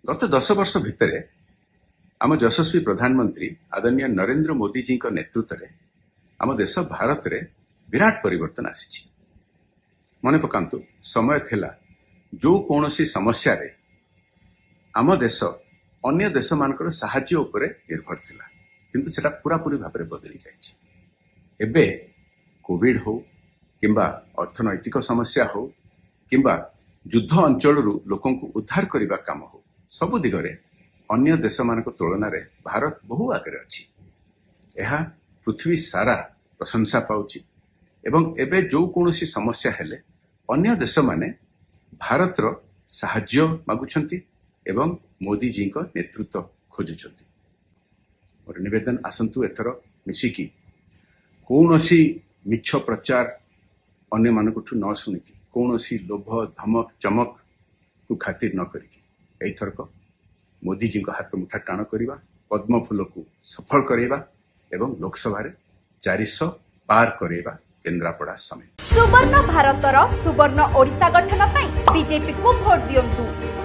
गत 10 वर्ष भितर आम यशस्वी प्रधानमंत्री आदरणीय नरेंद्र मोदी जी नेतृत्व में आम देश भारत रे विराट परिवर्तन आसी। मन पकांतु समय थिला जो कौनसी समस्या रे आम देश अन्य देश मानकर साहाय्य उपरे निर्भर थिला, किंतु सेटा पूरा पूरी भाव में बदली जाइए। एबे कोविड हो किंबा अर्थनैतिक समस्या हो किंबा युद्ध अंचल लोकों को उद्धार करने काम हो, सबु दिगरे अन्य देश मान तुलन में भारत बहु आगे अच्छी। यह पृथ्वी सारा प्रशंसा पाउची एवं एबे जो कौनसी समस्या हेले अन्य देश माने भारत रो साहाय्य मागुछंती एवं मोदी जी को नेतृत्व खोजुछंती। और निवेदन आसंतु एथर मिसिकी कौनसी मिछ प्रचार अन्य मानकठु न शुणिकी कौनसी लोभ धमक चमक को खातिर न करिकी एथरक मोदी जी को हाथ मुठा टाण करवा, पद्म फूल को सफल करवा एवं लोकसभा 400 पार करवा केन्द्रापड़ा समेत। सुवर्ण भारतर सुवर्ण ओडिशा गठन ପାଇଁ बीजेपी को भोट दियंतु।